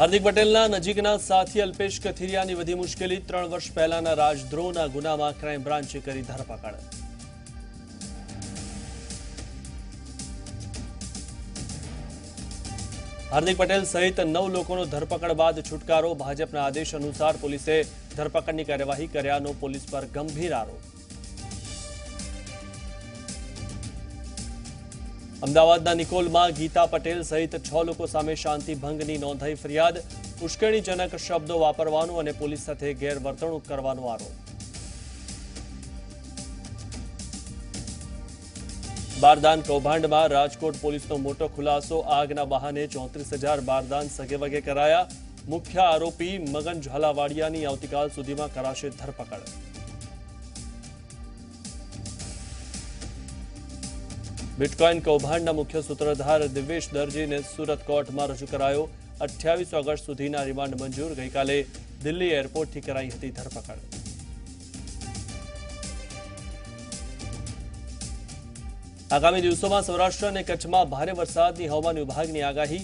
હાર્દિક પટેલના નજીકના સાથી અલ્પેશ કથિરિયાની વધી મુશ્કેલી। 3 વર્ષ પહેલાના રાજદ્રોહના ગુનામાં ક્રાઇમ બ્રાન્ચે કરી ધરપકડ। હાર્દિક પટેલ સહિત 9 લોકોનો ધરપકડ બાદ છુટકારો। ભાજપના આદેશ અનુસાર પોલીસે ધરપકડની કાર્યવાહી કર્યાનો પોલીસ પર ગંભીર આરોપ। અમદાવાદના નિકોલમાં ગીતા પટેલ સહિત 6 લોકો સામે શાંતિ ભંગની નોંધાઈ ફરિયાદ। ઉશ્કેરણીજનક શબ્દો વાપરવાનો અને પોલીસ સાથે ગેરવર્તણૂક કરવાનો આરોપ। બારદાન કૌભાંડમાં રાજકોટ પોલીસનો મોટો ખુલાસો। આગના બહાને 34,000 બારદાન સગેવગે કરાયા। મુખ્ય આરોપી મગન ઝાલાવાડિયાની આવતીકાલ સુધીમાં કરાશે ધરપકડ। બિટકોઇન કૌભાંડના મુખ્ય સૂત્રધાર દિવેશ દરજીને સુરત કોર્ટમાં રજૂ કરાયો। 28 ઓગસ્ટ સુધીના રિમાન્ડ મંજૂર। ગઈકાલે દિલ્હી એરપોર્ટથી કરાઈ હતી ધરપકડ। આગામી દિવસોમાં સૌરાષ્ટ્ર અને કચ્છમાં ભારે વરસાદની હવામાન વિભાગની આગાહી।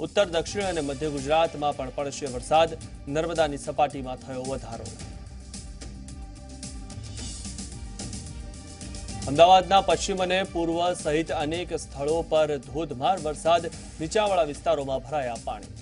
ઉત્તર દક્ષિણ અને મધ્ય ગુજરાતમાં પણ પડશે વરસાદ। નર્મદાની સપાટીમાં થયો વધારો। અમદાવાદના પશ્ચિમ અને પૂર્વ સહિત અનેક સ્થળો પર ધોધમાર વરસાદ। નીચાણવાળા વિસ્તારોમાં ભરાયા પાણી।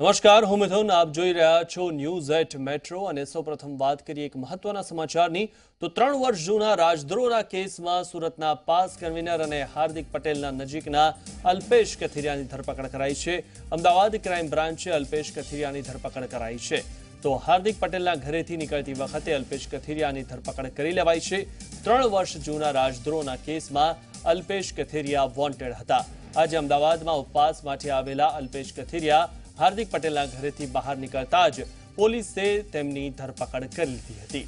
નમસ્કાર, હું મિથુન, આપ જોઈ રહ્યા છો ન્યૂઝ એટ મેટ્રો અને સૌપ્રથમ વાત કરીએ એક મહત્વના સમાચારની। તો 3 વર્ષ જૂના રાજદ્રોહના કેસમાં સુરતના પાસ કન્વીનર અને હાર્દિક પટેલના નજીકના અલ્પેશ કથિરિયાની ધરપકડ કરાઈ છે। અમદાવાદ ક્રાઇમ બ્રાન્ચે અલ્પેશ કથિરિયાની ધરપકડ કરાઈ છે। તો હાર્દિક પટેલના ઘરેથી નીકળતી વખતે અલ્પેશ કથિરિયાની ધરપકડ કરી લેવાઈ છે। 3 વર્ષ જૂના રાજદ્રોહના કેસમાં અલ્પેશ કથિરિયા વોન્ટેડ હતા। આજે અમદાવાદમાં ઉપવાસ માટે આવેલા અલ્પેશ કથિરિયા હાર્દિક પટેલના ઘરેથી બહાર નીકળતા જ પોલીસે તેમની ધરપકડ કરી લીધી હતી।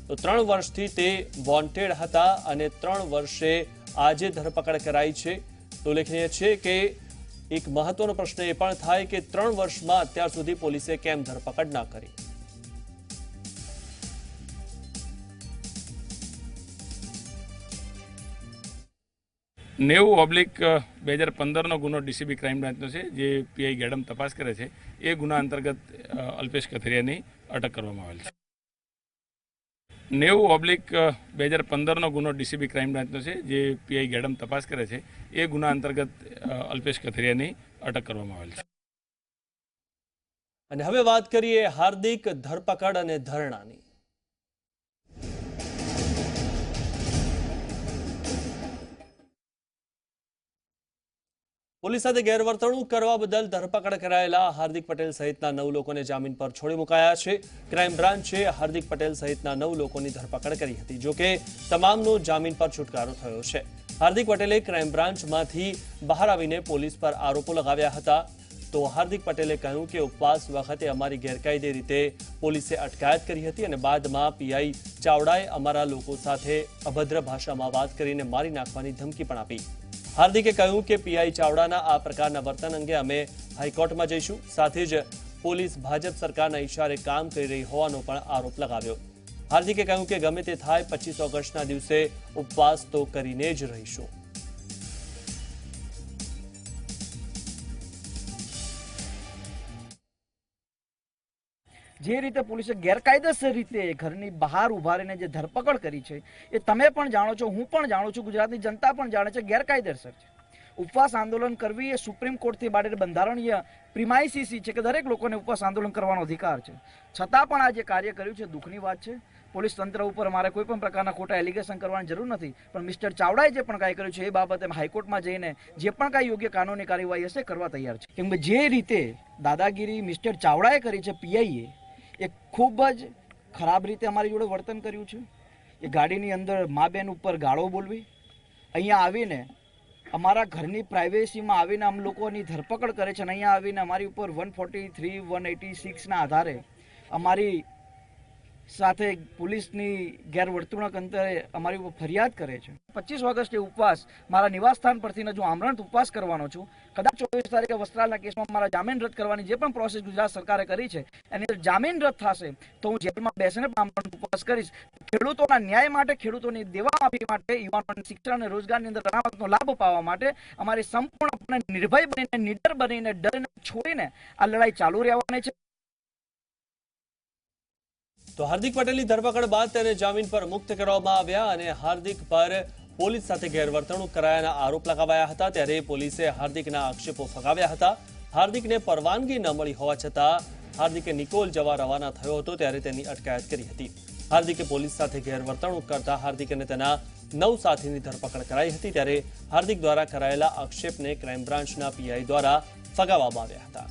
તો 3 વર્ષથી તે વોન્ટેડ હતા અને 3 વર્ષે આજે ધરપકડ કરાઈ છે। તો ઉલ્લેખનીય છે કે એક મહત્વનો પ્રશ્ન એ પણ થાય કે 3 વર્ષમાં અત્યાર સુધી પોલીસે કેમ ધરપકડ ન કરી। નેવું ઓબ્લિક 2015નો ગુનો ડીસીબી ક્રાઇમ બ્રાન્ચનો છે, જે પીઆઈ ગેડમ તપાસ કરે છે। એ ગુના અંતર્ગત અલ્પેશ કથિરિયાની અટક કરવામાં આવેલ છે। 90 ઓબ્લિક 2015નો ગુનો ડીસીબી ક્રાઇમ બ્રાન્ચનો છે, જે પીઆઈ ગેડમ તપાસ કરે છે। એ ગુના અંતર્ગત અલ્પેશ કથિરિયાની અટક કરવામાં આવેલ છે। અને હવે વાત કરીએ હાર્દિક ધરપકડ અને ધરણાની। પોલીસ સાથે ગેરવર્તણૂક કરવા બદલ ધરપકડ કરાયેલા હાર્દિક પટેલ સહિતના 9 લોકોને જામીન પર છોડી મુકાયા છે। ક્રાઇમ બ્રાન્ચે હાર્દિક પટેલ સહિતના 9 લોકોની ધરપકડ કરી હતી। જોકે તમામનો જામીન પર છુટકારો થયો છે। હાર્દિક પટેલે ક્રાઇમ બ્રાન્ચમાંથી બહાર આવીને પોલીસ પર આરોપો લગાવ્યા હતા। તો હાર્દિક પટેલે કહ્યું કે ઉપવાસ વખતે અમારી ગેરકાયદે રીતે પોલીસે અટકાયત કરી હતી અને બાદમાં પીઆઈ ચાવડાએ અમારા લોકો સાથે અભદ્ર ભાષામાં વાત કરીને મારી નાખવાની ધમકી પણ આપી। હાર્દિકે કહ્યું કે પીઆઈ ચાવડાના આ પ્રકારના વર્તન અંગે અમે હાઈકોર્ટમાં જઈશું। સાથે જ પોલીસ ભાજપ સરકારના ઇશારે કામ કરી રહી હોવાનો પણ આરોપ લગાવ્યો। હાર્દિકે કહ્યું કે ગમે તે થાય 25 ઓગસ્ટના દિવસે ઉપવાસ તો કરીને જ રહીશું। જે રીતે પોલીસે ગેરકાયદેસર રીતે ઘરની બહાર ઉભા રહીને જે ધરપકડ કરી છે એ તમે પણ જાણો છો, હું પણ જાણું છું, ગુજરાતની જનતા પણ જાણે છે, ગેરકાયદેસર છે। ઉપવાસ આંદોલન કરવી એ સુપ્રીમ કોર્ટથી બાળે બંધારણીય પ્રિમાઇસીસી છે કે દરેક લોકોને ઉપવાસ આંદોલન કરવાનો અધિકાર છે। છતાં પણ આ જે કાર્ય કર્યું છે દુઃખની વાત છે। પોલીસ તંત્ર ઉપર મારે કોઈ પણ પ્રકારના ખોટા એલિગેશન કરવાની જરૂર નથી, પણ મિસ્ટર ચાવડાએ જે પણ કાંઈ કર્યું છે એ બાબતે હાઈકોર્ટમાં જઈને જે પણ કાંઈ યોગ્ય કાનૂની કાર્યવાહી હશે કરવા તૈયાર છે। કેમ કે જે રીતે દાદાગીરી મિસ્ટર ચાવડાએ કરી છે પીઆઈએ, એ ખૂબ જ ખરાબ રીતે અમારી જોડે વર્તન કર્યું છે। એ ગાડીની અંદર મા બેન ઉપર ગાળો બોલવી, અહીંયા આવીને અમારા ઘરની પ્રાઇવેસીમાં આવીને અમ લોકોની ધરપકડ કરે છે અને અહીંયા આવીને અમારી ઉપર 143, 186ના આધારે અમારી સાથે પોલીસની ગેરવર્તણૂક અંતરે અમારી ઉપર ફરિયાદ કરે છે. 25 ઓગસ્ટે ઉપવાસ મારા નિવાસસ્થાન પરથી જો આમરણ ઉપવાસ કરવાનો છું. કદાચ 24 તારીખે વસ્ત્રાલના કેસમાં મારા જામીન રદ કરવાની જે પણ પ્રોસેસ ગુજરાત સરકારે કરી છે એની અંદર જામીન રદ થશે તો હું જેલમાં બેસીને પણ આમરણ ઉપવાસ કરીશ. ખેડૂતોના ન્યાય માટે, ખેડૂતોની દેવા માફી માટે, યુવાનોને શિક્ષણ અને રોજગારની અંદર અનામતનો લાભ પાવવા માટે અમારી સંપૂર્ણપણે નિર્ભય બનીને, નિડર બનીને, ડરને છોડીને આ લડાઈ ચાલુ રહેવાની છે. તો હાર્દિક પટેલની ધરપકડ બાદ તેને જામીન પર મુક્ત કરવામાં આવ્યા અને હાર્દિક પર પોલીસ સાથે ગેરવર્તણૂક કરાયાના આરોપ લગાવાયા હતા. ત્યારે પોલીસે હાર્દિકના આક્ષેપો ફગાવ્યા હતા. હાર્દિકને પરવાનગી ન મળી હોવા છતાં હાર્દિકે નિકોલ જવા રવાના થયો હતો ત્યારે તેની અટકાયત કરી હતી. હાર્દિકે પોલીસ સાથે ગેરવર્તણૂક કરતા હાર્દિક અને તેના 9 સાથીની ધરપકડ કરાઈ હતી. ત્યારે હાર્દિક દ્વારા કરાયેલા આક્ષેપને ક્રાઇમ બ્રાન્ચના પીઆઈ દ્વારા ફગાવવામાં આવ્યા હતા.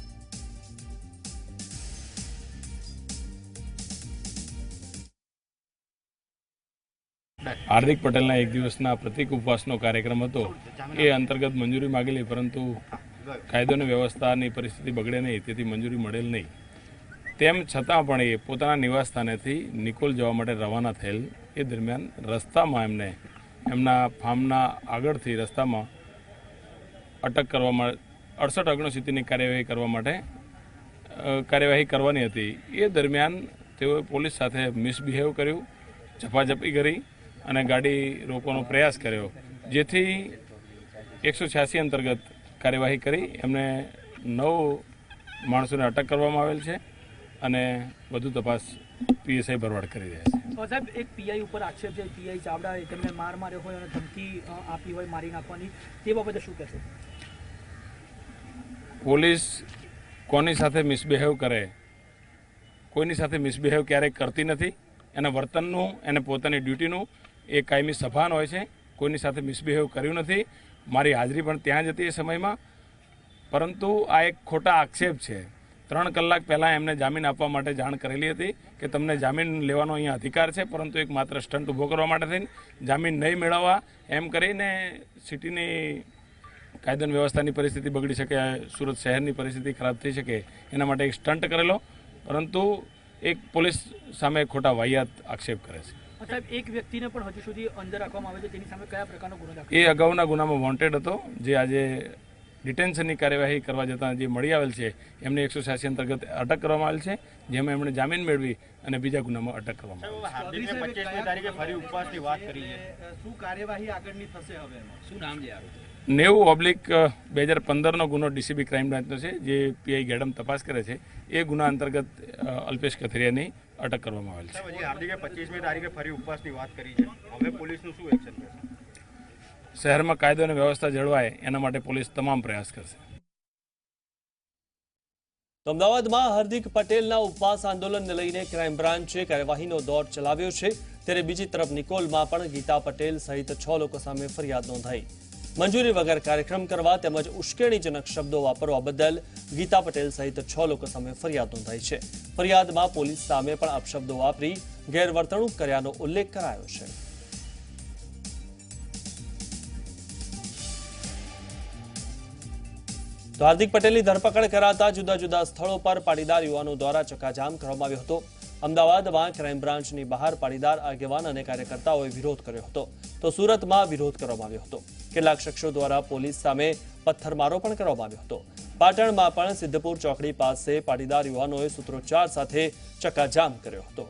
હાર્દિક પટેલના એક દિવસના પ્રતિક ઉપવાસનો કાર્યક્રમ હતો. એ અંતર્ગત મંજૂરી માગેલી, પરંતુ કાયદો અને વ્યવસ્થાની પરિસ્થિતિ બગડે નહીં તેથી મંજૂરી મળેલ નહીં. તેમ છતાં પણ એ પોતાના નિવાસ સ્થાનેથી નિકોલ જવા માટે રવાના થયેલ. એ દરમિયાન રસ્તામાં એમને એમના ફાર્મના આગળથી રસ્તામાં અટક કરવામાં 68-69ની કાર્યવાહી કરવાની હતી. એ દરમિયાન તેઓએ પોલીસ સાથે મિસબિહેવ કર્યું, ઝપાઝપી કરી અને ગાડી રોકવાનો પ્રયાસ કર્યો, જેથી 186 અંતર્ગત કાર્યવાહી કરી એમને 9 માણસોને અટક કરવામાં આવેલ છે અને વધુ તપાસ પીએસઆઈ ભરવાડ કરી રહ્યા છે. સાહેબ, એક પીઆઈ ઉપર આક્ષેપ છે, પીઆઈ ચાવડા તેમને માર માર્યો હોય અને ધમકી આપી હોય મારી નાખવાની, તે બાબતે શું કહેશો? પોલીસ કોની સાથે મિસબિહેવ કરે, કોઈની સાથે મિસબિહેવ ક્યારેય કરતી નથી. એના વર્તનનું, એને પોતાની ડ્યુટીનું એ કાયમી સભાન હોય છે. કોઈની સાથે મિસબિહેવ કર્યું નથી. મારી હાજરી પણ ત્યાં જ હતી એ સમયમાં. પરંતુ આ એક ખોટા આક્ષેપ છે. 3 કલાક પહેલાં એમને જામીન આપવા માટે જાણ કરેલી હતી કે તમને જામીન લેવાનો અહીંયા અધિકાર છે, પરંતુ એક માત્ર સ્ટન્ટ ઊભો કરવા માટે થઈને જામીન નહીં મેળવવા એમ કરીને સિટીની કાયદો અને વ્યવસ્થાની પરિસ્થિતિ બગડી શકે, સુરત શહેરની પરિસ્થિતિ ખરાબ થઈ શકે એના માટે એક સ્ટન્ટ કરેલો, પરંતુ એક પોલીસ સામે ખોટા વાહિયાત આક્ષેપ કરે છે. સાહેબ, એક વ્યક્તિને પણ હજુ સુધી અંદર રાખવામાં આવે છે, તેની સામે કયા પ્રકારનો ગુનો દાખલ? એ અગાઉના ગુનામાં વોન્ટેડ હતો, જે આજે ડિટેન્શનની કાર્યવાહી કરવા જતાં જે મળી આવેલ છે એમને 186 અંતર્ગત અટક કરવામાં આવેલ છે, જેમાં એમણે જામીન મેળવી અને બીજા ગુનામાં અટક કરવામાં આવી છે. હાર્દિકને 25મી તારીખે ફરી ઉપવાસની વાત કરી છે. શું કાર્યવાહી આગળની થશે હવે એમાં? શું નામ છે આરોપી? 90/2015નો ગુનો ડીસીબી ક્રાઇમ બ્રાન્ચનો છે, જે પીઆઈ ગેડમ તપાસ કરે છે. એ ગુના અંતર્ગત અલ્પેશ કથિરિયાની અટક કરવામાં આવેલ છે. હજી હાર્દિકે 25મી તારીખે ફરી ઉપવાસની વાત કરી છે. હવે પોલીસનું શું એક્શન રહેશે? શહેરમાં કાયદો અને વ્યવસ્થા જળવાય એના માટે પોલીસ તમામ પ્રયાસ કરશે. તો અમદાવાદમાં હાર્દિક પટેલના ઉપવાસ આંદોલનને લઈને ક્રાઇમ બ્રાન્ચે કાર્યવાહીનો દોર ચલાવ્યો છે. ત્યારે બીજી તરફ નિકોલમાં પણ ગીતા પટેલ સહિત 6 લોકો સામે ફરિયાદ નોંધાઈ. મંજૂરી વગર કાર્યક્રમ કરવા તેમજ ઉશ્કેરણીજનક શબ્દો વાપરવા બદલ ગીતા પટેલ સહિત 6 લોકો સામે ફરિયાદ નોંધાઈ છે. ફરિયાદમાં પોલીસ સામે પણ અપશબ્દો વાપરી ગેરવર્તણૂક કર્યાનો ઉલ્લેખ કરાયો છે. તો હાર્દિક પટેલની ધરપકડ કરાતા જુદા જુદા સ્થળો પર પાટીદાર યુવાનો દ્વારા ચક્કાજામ કરવામાં આવ્યો હતો. અમદાવાદમાં ક્રાઇમ બ્રાન્ચની બહાર પાટીદાર આગેવાન અને કાર્યકર્તાઓએ વિરોધ કર્યો હતો. તો સુરતમાં વિરોધ કરવામાં આવ્યો હતો. કેટલાક શખ્સો દ્વારા પોલીસ સામે પથ્થરમારો પણ કરવામાં આવ્યો હતો. પાટણમાં પણ સિદ્ધપુર ચોકડી પાસે પાટીદાર યુવાનોએ સૂત્રોચ્ચાર સાથે ચક્કાજામ કર્યો હતો.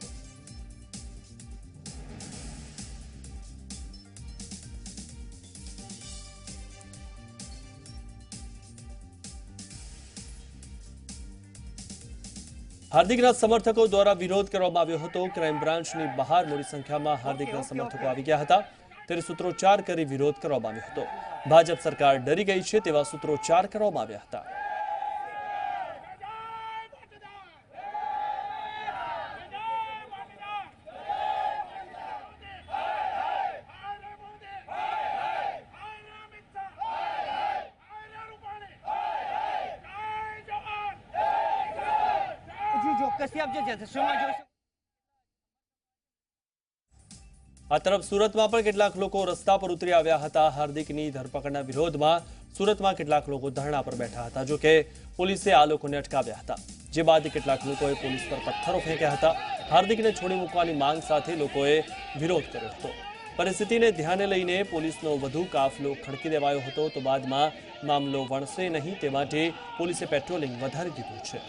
હાર્દિકના સમર્થકો દ્વારા વિરોધ કરવામાં આવ્યો હતો. ક્રાઇમ બ્રાન્ચની બહાર મોટી સંખ્યામાં હાર્દિકના સમર્થકો આવી ગયા હતા. ત્યારે સૂત્રોચ્ચાર કરી વિરોધ કરવામાં આવ્યો હતો. ભાજપ સરકાર ડરી ગઈ છે તેવા સૂત્રોચ્ચાર કરવામાં આવ્યા હતા. આ તરફ સુરતમાં પણ કેટલાક લોકો રસ્તા પર ઉતરી આવ્યા હતા. હાર્દિકની ધરપકડના વિરોધમાં સુરતમાં કેટલાક લોકો ધરણા પર બેઠા હતા. જો કે પોલીસે આ લોકોને અટકાવ્યા હતા. જે બાદ કેટલાક લોકોએ પોલીસ પર પથ્થરો ફેંક્યા હતા. હાર્દિકને છોડી મૂકવાની માંગ સાથે લોકોએ વિરોધ કર્યો હતો। પરિસ્થિતિને ધ્યાને લઈને પોલીસનો વધુ કાફલો ખડકી દેવાયો હતો, તો બાદમાં મામલો વણસે નહીં તે માટે પોલીસે પેટ્રોલિંગ વધારી દીધું છે।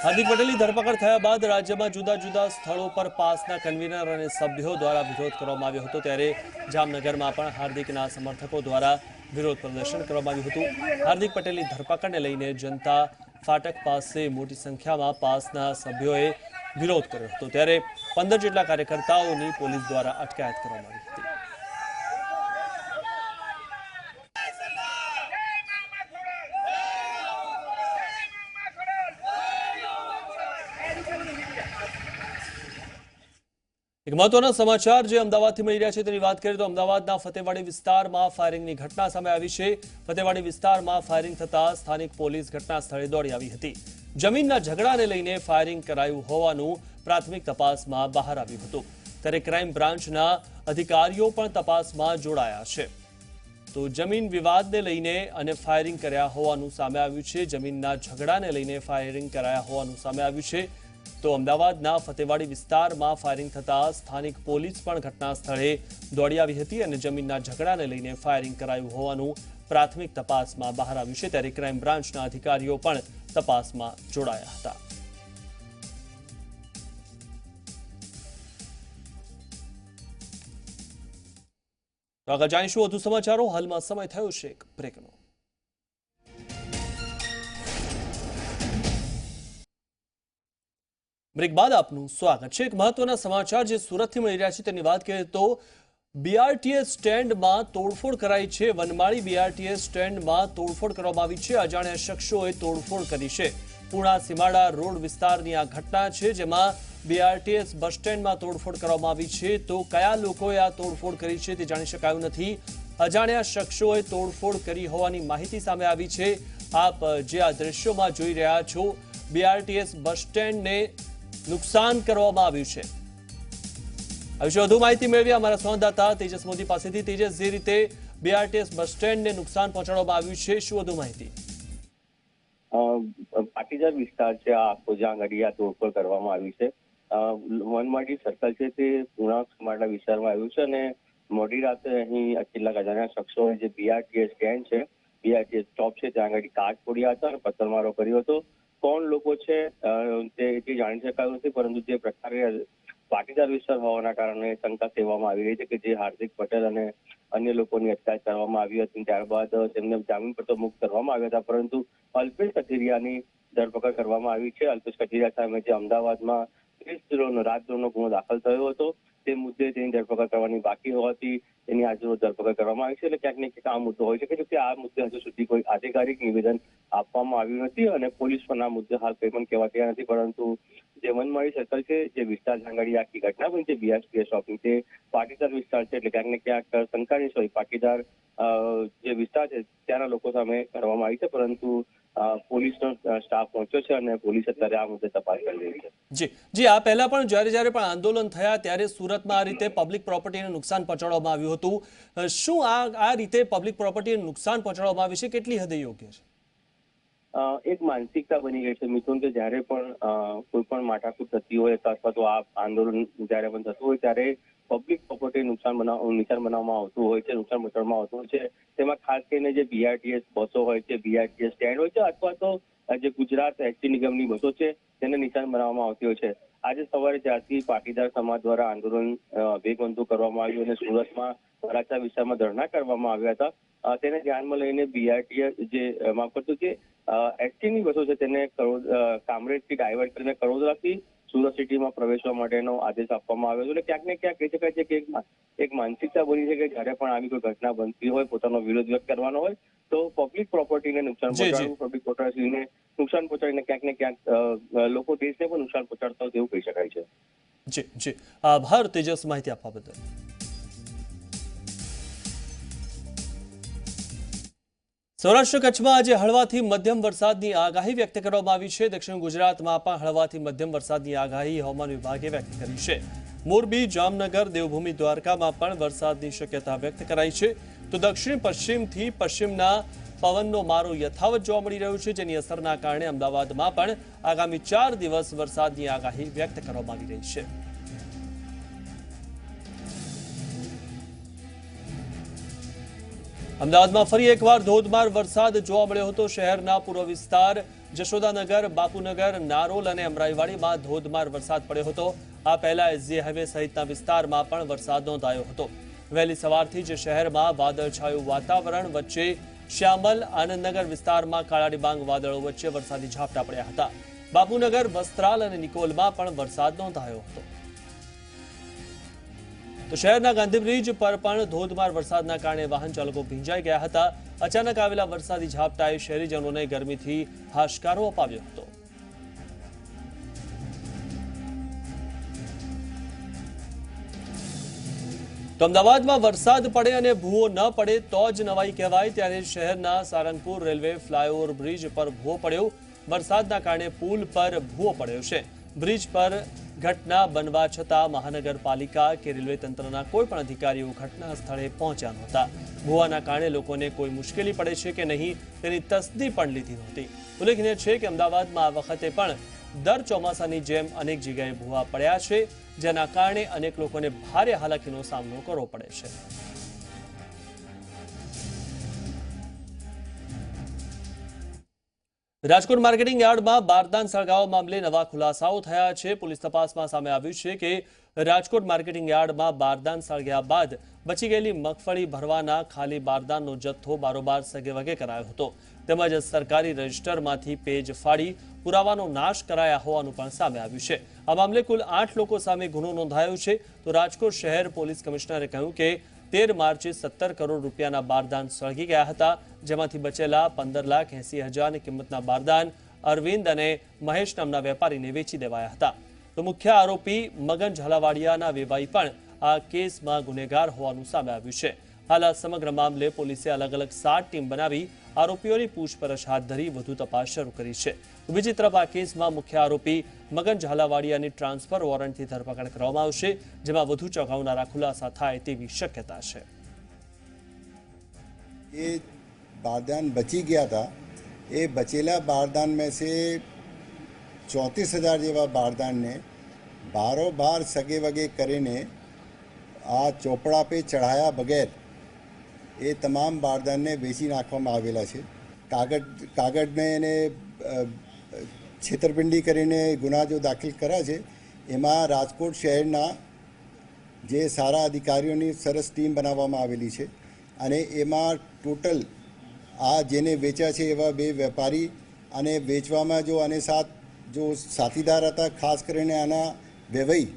હાર્દિક પટેલની ધરપકડ થયા બાદ રાજ્યમાં જુદા જુદા સ્થળો પર પાસના કન્વીનર અને સભ્યો દ્વારા વિરોધ કરવામાં આવ્યો હતો, ત્યારે જામનગરમાં પણ હાર્દિકના સમર્થકો દ્વારા વિરોધ પ્રદર્શન કરવામાં આવ્યું હતું। હાર્દિક પટેલની ધરપકડને લઈને જનતા ફાટક પાસે મોટી સંખ્યામાં પાસના સભ્યોએ વિરોધ કર્યો હતો, ત્યારે 15 જેટલા કાર્યકર્તાઓની પોલીસ દ્વારા અટકાયત કરવામાં આવી હતી। એક મહત્વના સમાચાર જે અમદાવાદથી મળી રહ્યા છે તેની વાત કરીએ તો અમદાવાદના ફતેવાડી વિસ્તારમાં ફાયરિંગની ઘટના સામે આવી છે। ફતેવાડી વિસ્તારમાં ફાયરિંગ થતા સ્થાનિક પોલીસ ઘટના સ્થળે દોડી આવી હતી। જમીનના ઝઘડાને લઈને ફાયરિંગ કરાયું હોવાનું પ્રાથમિક તપાસમાં બહાર આવ્યું હતું, ત્યારે ક્રાઇમ બ્રાન્ચના અધિકારીઓ પણ તપાસમાં જોડાયા છે। તો જમીન વિવાદને લઈને અને ફાયરિંગ કર્યા હોવાનું સામે આવ્યું છે। જમીનના ઝઘડાને લઈને ફાયરિંગ કરાયા હોવાનું સામે આવ્યું છે। તો અમદાવાદના ફતેવાડી વિસ્તારમાં ફાયરિંગ થતા સ્થાનિક પોલીસ પણ ઘટના સ્થળે દોડી આવી હતી અને જમીનના ઝઘડાને લઈને ફાયરિંગ કરાયું હોવાનું પ્રાથમિક તપાસમાં બહાર આવ્યું છે, ત્યારે ક્રાઇમ બ્રાન્ચના અધિકારીઓ પણ તપાસમાં જોડાયા હતા। તો આગળ જાણીશું વધુ સમાચારો। હાલમાં સમય થયો છે એક બ્રેકનો। બ્રેક બાદ આપનું સ્વાગત છે। એક મહત્વના સમાચાર જે સુરતથી મળી રહ્યા છે તેની વાત કરીએ તો બીઆરટીએસ સ્ટેન્ડમાં તોડફોડ કરાઈ છે। વનમાળી બીઆરટીએસ સ્ટેન્ડમાં તોડફોડ કરવામાં આવી છે। અજાણ્યા શખ્સોએ તોડફોડ કરી છે। પુણા સીમાડા રોડ વિસ્તારની આ ઘટના છે, જેમાં બીઆરટીએસ બસ સ્ટેન્ડમાં તોડફોડ કરવામાં આવી છે। તો કયા લોકોએ આ તોડફોડ કરી છે તે જાણી શકાયું નથી। અજાણ્યા શખ્સોએ તોડફોડ કરી હોવાની માહિતી સામે આવી છે। આપ જે આ દ્રશ્યોમાં જોઈ રહ્યા છો, બીઆરટીએસ બસ સ્ટેન્ડને નુકસાન કરવામાં આવ્યું છે। આ વિશે વધુ માહિતી મેળવી અમારા સંવાદદાતા તેજસ મોદી પાસેથી। તેજસ, જે રીતે બીઆરટીએસ બસ સ્ટેન્ડને નુકસાન પહોંચાડવામાં આવ્યું છે, શું વધુ માહિતી? પાટીદાર વિસ્તાર છે, આ આખો જ્યાં આગળ આ તોડફોડ કરવામાં આવી છે। વનમાળી સર્કલ છે તે પુણા સીમાડા વિસ્તારમાં આવ્યું છે અને મોડી રાતે અહીં કેટલાક અજાણ્યા શખ્સોએ જે બીઆરટીએસ સ્ટેન્ડ છે, બીઆરટીએસ સ્ટોપ છે, ત્યાં આગળ કાચ ફોડ્યા હતા અને પથ્થરમારો કર્યો હતો। કોણ લોકો છે તે જાણી શકાયું નથી, પરંતુ જે પ્રકારે પાટીદાર વિસ્તાર હોવાના કારણે શંકા સેવામાં આવી રહી છે કે જે હાર્દિક પટેલ અને અન્ય લોકોની અટકાયત કરવામાં આવી હતી। ત્યારબાદ તેમને જામીન પર તો મુક્ત કરવામાં આવ્યા હતા, પરંતુ અલ્પેશ કથિરિયાની ધરપકડ કરવામાં આવી છે। અલ્પેશ કથિરિયા સામે જે અમદાવાદમાં 30 રાતદ્રોહનો ગુનો દાખલ થયો હતો તે મુદ્દે તેની ધરપકડ કરવાની બાકી હોવાથી તેની આજરોજ ધરપકડ કરવામાં આવી છે। એટલે ક્યાંક ને ક્યાંક આ મુદ્દો હોય છે કે આ મુદ્દે હજુ સુધી કોઈ આધિકારિક નિવેદન આપવામાં આવ્યું નથી અને પોલીસ પણ આ મુદ્દે હાલ કંઈ પણ કહેવા તૈયાર નથી, પરંતુ જે વનમાળી સર્કલ છે, જે વિસ્તાર જાંગડી આખી ઘટના બની છે બીઆરટીએસ શોપિંગ, તે પાટીદાર વિસ્તાર છે, એટલે ક્યાંક ને ક્યાંક શંકાની સોય પાટીદાર જે વિસ્તાર છે ત્યાંના લોકો સામે કરવામાં આવી છે, પરંતુ પોલીસનો સ્ટાફ પહોંચ્યો છે અને પોલીસ અત્યારે આ મુદ્દે તપાસ કરી રહી છે। જી, આ પહેલા પણ જ્યારે પણ આંદોલન થયા ત્યારે સુરતમાં આ રીતે પબ્લિક પ્રોપર્ટીને નુકસાન પહોંચાડવામાં આવ્યું હતું। શું આ રીતે પબ્લિક પ્રોપર્ટીને નુકસાન પહોંચાડવામાં આવી છે, કેટલી હદે યોગ્ય છે? એક માનસિકતા બની ગઈ છે મિથુન કે જ્યારે પણ કોઈ પણ માથાકૂટ થતી હોય અથવા તો આ આંદોલન જ્યારે પણ થતું હોય ત્યારે પબ્લિક પ્રોપર્ટી નુકસાન બનાવવામાં આવતું હોય છે, નુકસાન પહોંચાડવામાં આવતું હોય છે। તેમાં ખાસ કરીને જે બીઆરટીએસ બસો હોય છે, બીઆરટીએસ સ્ટેન્ડ હોય છે, અથવા તો જે ગુજરાત એસટી નિગમની બસો છે તેને નિશાન બનાવવામાં આવતી હોય છે। આજે સવારે જ્યારથી પાટીદાર સમાજ દ્વારા આંદોલન વેગવંતુ કરવામાં આવ્યું અને સુરતમાં વરાછા વિસ્તારમાં ધરણા કરવામાં આવ્યા હતા, તેને ધ્યાનમાં લઈને બીઆરટીએસ જે માફ કરતું જે એસટીની બસો છે તેને કામરેજથી ડાયવર્ટ કરીને કડોદરાથી સુરત સિટીમાં પ્રવેશવા માટેનો આદેશ આપવામાં આવ્યો છે। એટલે ક્યાંક ને ક્યાંક કહી શકાય છે કે એક માનસિકતા બની છે કે જ્યારે પણ આવી કોઈ ઘટના બનતી હોય, પોતાનો વિરોધ વ્યક્ત કરવાનો હોય તો પબ્લિક પ્રોપર્ટીને નુકસાન પહોંચાડવું, પબ્લિક પ્રોપર્ટીને નુકસાન પહોંચાડીને ક્યાંક ને ક્યાંક લોકો દેશને પણ નુકસાન પહોંચાડતા હોય તેવું કહી શકાય છે। જી, આભાર તેજસ માહિતી આપવા બદલ। સૌરાષ્ટ્ર કચ્છમાં આજે હળવાથી મધ્યમ વરસાદની આગાહી વ્યક્ત કરવામાં આવી છે। દક્ષિણ ગુજરાતમાં પણ હળવાથી મધ્યમ વરસાદની આગાહી હવામાન વિભાગે વ્યક્ત કરી છે। મોરબી, જામનગર, દેવભૂમિ, દ્વારકામાં પણ વરસાદની શક્યતા વ્યક્ત કરાઈ છે। તો દક્ષિણ પશ્ચિમથી પશ્ચિમના પવનનો મારો યથાવત જોવા મળી રહ્યો છે, જેની અસરના કારણે અમદાવાદમાં પણ આગામી 4 દિવસ વરસાદની આગાહી વ્યક્ત કરવામાં આવી રહી છે. અમદાવાદમાં ફરી એકવાર ધોધમાર વરસાદ જોવા મળ્યો હતો. શહેરના પૂર્વ વિસ્તાર જશોદાનગર, બાપુનગર, નારોલ અને અમરાઈવાડીમાં ધોધમાર વરસાદ પડ્યો હતો. આ પહેલા એસજી હાઈવે સહિતના વિસ્તારમાં પણ વરસાદ નોંધાયો હતો. વહેલી સવારથી જ શહેરમાં વાદળછાયું વાતાવરણ વચ્ચે શ્યામલ, આનંદનગર વિસ્તારમાં કાળા ડિબાંગ વાદળો વચ્ચે વરસાદી ઝાપટા પડ્યા હતા. બાપુનગર, વસ્ત્રાલ અને નિકોલમાં પણ વરસાદ નોંધાયો હતો. તો શહેરના ગાંધીબ્રિજ પર પણ ધોધમાર વરસાદના કારણે વાહન ચાલકો ભીંજાઈ ગયા હતા. અચાનક આવેલા વરસાદી ઝાપટાએ શહેરીજનોને ગરમીથી હાશકારો અપાવ્યો હતો. તો અમદાવાદમાં વરસાદ પડે અને ભૂવો ન પડે તો જ નવાઈ કહેવાય. ત્યારે શહેરના સારંગપુર રેલવે ફ્લાયઓવર બ્રિજ પર ભૂવો પડ્યો. વરસાદના કારણે પુલ પર ભૂવો પડ્યો છે. બ્રિજ પર ઘટના બનવા છતાં મહાનગરપાલિકા કે રેલવે તંત્રના કોઈ પણ અધિકારીઓ ઘટના સ્થળે પહોંચ્યા નહોતા. ભૂવાના કારણે લોકોને કોઈ મુશ્કેલી પડે છે કે નહીં તેની તસદી પણ લીધી નહોતી. ઉલ્લેખનીય છે કે અમદાવાદમાં આ વખતે પણ દર ચોમાસાની જેમ અનેક જગ્યાએ ભૂવા પડ્યા છે, જેના કારણે અનેક લોકોને ભારે હાલાકીનો સામનો કરવો પડે છે. રાજકોટ માર્કેટિંગ યાર્ડમાં બારદાન સળગાવવા મામલે નવા ખુલાસાઓ થયા છે. પોલીસ તપાસમાં સામે આવ્યું છે કે રાજકોટ માર્કેટિંગ યાર્ડમાં બારદાન સળગ્યા બાદ બચી ગયેલી મગફળી ભરવાના ખાલી બારદાનનો જથ્થો બારોબાર સગેવગે કરાયો હતો. તેમજ સરકારી રજિસ્ટરમાંથી પેજ ફાડી પુરાવાનો નાશ કરાયા હોવાનું પણ સામે આવ્યું છે. આ મામલે કુલ 8 લોકો સામે ગુનો નોંધાયો છે. તો રાજકોટ શહેર પોલીસ કમિશનરે કહ્યું કે 13 માર્ચે 17 કરોડ રૂપિયાના બારદાન સળગી ગયા હતા, જેમાંથી બચેલા 15,80,000 કિંમતના બારદાન અરવિંદ અને મહેશ નામના વેપારીને વેચી દેવાયા હતા. તો મુખ્ય આરોપી મગન ઝાલાવાડિયાના વેવાઈ પણ આ કેસમાં ગુનેગાર હોવાનું સામે આવ્યું છે. હાલ આ સમગ્ર મામલે પોલીસે અલગ અલગ 7 ટીમ બનાવી આરોપીઓની પૂછપરછ હાથ ધરી વધુ તપાસ શરૂ કરી છે. બીજી તરફ આ કેસમાં મુખ્ય આરોપી મગન ઝાલાવાડિયાની ટ્રાન્સફર વોરંટથી ધરપકડ કરવામાં આવશે, જેમાં વધુ ચોંકાવનારા ખુલાસા થાય તેવી શક્યતા છે. ये बारदान बची गया था, ये बचेला बारदान में से 34,000 જેવા બારદાનને બારોબાર સગે વગે કરીને આ ચોપડા पे ચઢાયા બગેર એ તમામ બારદાનને વેચી નાખવામાં આવેલા છે. કાગળને એને છેતરપિંડી કરીને ગુના જો દાખલ કર્યા છે, એમાં રાજકોટ શહેરના જે સારા અધિકારીઓની સરસ ટીમ બનાવવામાં આવેલી છે અને એમાં ટોટલ આ જેને વેચ્યા છે એવા 2 વેપારી અને વેચવામાં જો આને જો સાથીદાર હતા, ખાસ કરીને આના વેવાઈ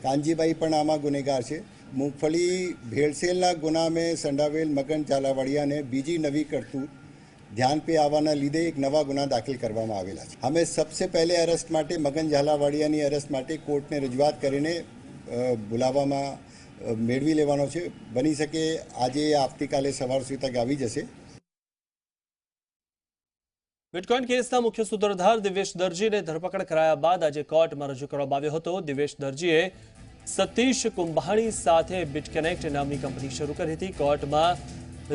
કાનજીભાઈ પણ આમાં ગુનેગાર છે. मूंगफली भेड़सेलना गुना में संडावेल मगन झालावाड़ियाने बीजी नवी करतूत ध्यान पे आवाना લીધે એક નવા ગુના દાખલ કરવામાં આવેલા છે. અમે સબસે પહેલે અરેસ્ટ માટે મગન ઝાલાવાડિયાની અરેસ્ટ માટે કોર્ટને રજૂઆત કરીને બોલાવવામાં મેળવી લેવાનો છે. બની શકે આજે આવતીકાલે સવાર સુધી તક આવી જશે. બિટકોઇન કેસના મુખ્ય સૂત્રધાર દિવેશ દરજીને ધરપકડ કરાયા બાદ આજે કોર્ટમાં રજૂ કરવામાં આવ્યો હતો. દિવેશ દરજીએ સતીશ કુંભાણી સાથે બિટકનેક્ટ નામની કંપની શરૂ કરી હતી. કોર્ટમાં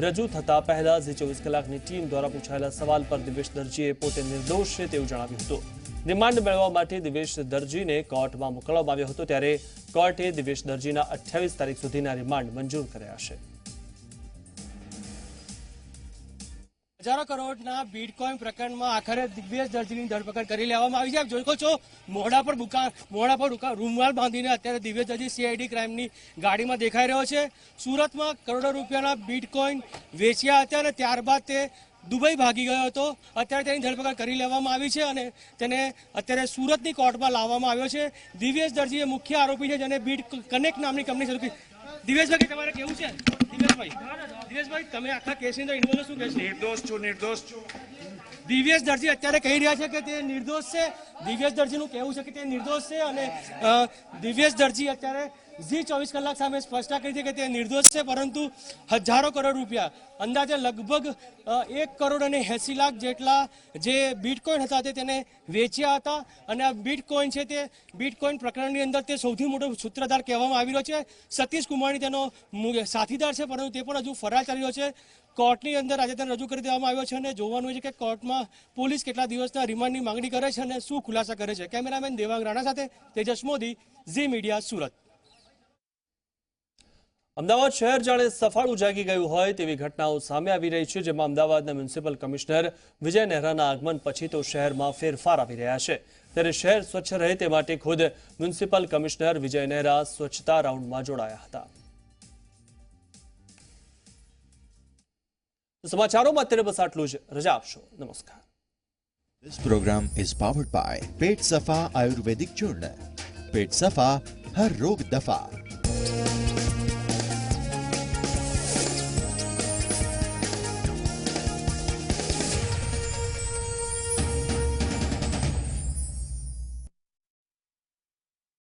રજૂ થતા પહેલા જ 24 કલાકની ટીમ દ્વારા પૂછાયેલા સવાલ પર દિવેશ દરજીએ પોતે નિર્દોષ છે તેવું જણાવ્યું હતું. રિમાન્ડ મેળવવા માટે દિવેશ દરજીને કોર્ટમાં મોકલવામાં આવ્યો હતો, ત્યારે કોર્ટે દિવેશ દરજીના 28 તારીખ સુધીના રિમાન્ડ મંજૂર કર્યા છે. હજારો કરોડના બિટકોઇન પ્રકરણમાં આખરે દિગ્વિજય દરજીની ધરપકડ કરી લેવામાં આવી છે. આપ જોઈ શકો છો મોઢા પર રૂમાલ બાંધીને અત્યારે દિગ્વિજય દરજી CID ક્રાઇમની ગાડીમાં દેખાઈ રહ્યો છે. સુરતમાં કરોડો રૂપિયાના બિટકોઇન વેચ્યા હતા અને ત્યારબાદ તે દુબઈ ભાગી ગયો હતો. અત્યારે તેની ધરપકડ કરી લેવામાં આવી છે અને તેને અત્યારે સુરતની કોર્ટમાં લાવવામાં આવ્યો છે. દિગ્વિજય દરજી એ મુખ્ય આરોપી છે, જેને બીટ કનેક્ટ નામની કંપની શરૂ કરી. દિવેશભાઈ, તમારે કેવું છે? દિવેશભાઈ, તમે આખા કેસની અંદર ઇન્વોલ્વ શું કહેશો? નિર્દોષ છું. દિવ્યેશ દરજી અત્યારે કહી રહ્યા છે કે તે નિર્દોષ છે. દિવ્યેશ દરજીનું કહેવું છે કે તે નિર્દોષ છે અને દિવ્યેશ દરજી અત્યારે ઝી 24 કલાક સામે સ્પષ્ટતા કરી છે કે તે નિર્દોષ છે, પરંતુ હજારો કરોડ રૂપિયા, અંદાજે લગભગ 1 કરોડ અને 80 લાખ જેટલા જે બિટકોઇન હતા તેને વેચ્યા હતા. અને આ બિટકોઇન છે તે બિટકોઇન પ્રકરણની અંદર તે સૌથી મોટો સૂત્રધાર કહેવામાં આવી રહ્યો છે. સતીશ કુમારની તેનો સાથીદાર છે, પરંતુ તે પણ હજુ ફરાર ચાલી રહ્યો છે. કોર્ટની અંદર આજે તેને રજૂ કરી દેવામાં આવ્યો છે અને જોવાનું છે કે કોર્ટમાં પોલીસ કેટલા દિવસના રિમાન્ડની માંગણી કરે છે અને શું ખુલાસા કરે છે. કેમેરામેન દેવાંગ રાણા સાથે તેજસ મોદી, ઝી મીડિયા, સુરત. અમદાવાદ શહેર જાણે સફાળું જાગી ગયું હોય તેવી ઘટનાઓ સામે આવી રહી છે, જેમાં અમદાવાદના મ્યુનિસિપલ કમિશનર વિજય નહેરાના આગમન પછી તો શહેરમાં ફેરફાર આવી રહ્યા છે. ત્યારે શહેર સ્વચ્છ રહે તે માટે ખુદ મ્યુનિસિપલ કમિશનર વિજય નહેરા સ્વચ્છતા રાઉન્ડમાં જોડાયા હતા. સમાચારોમાં અત્યારે બસ આટલું જ. રજા આપશો. નમસ્કાર. This program is powered by पेट सफा आयुर्वेदिक चूर्ण. पेट सफा हर रोग दफा.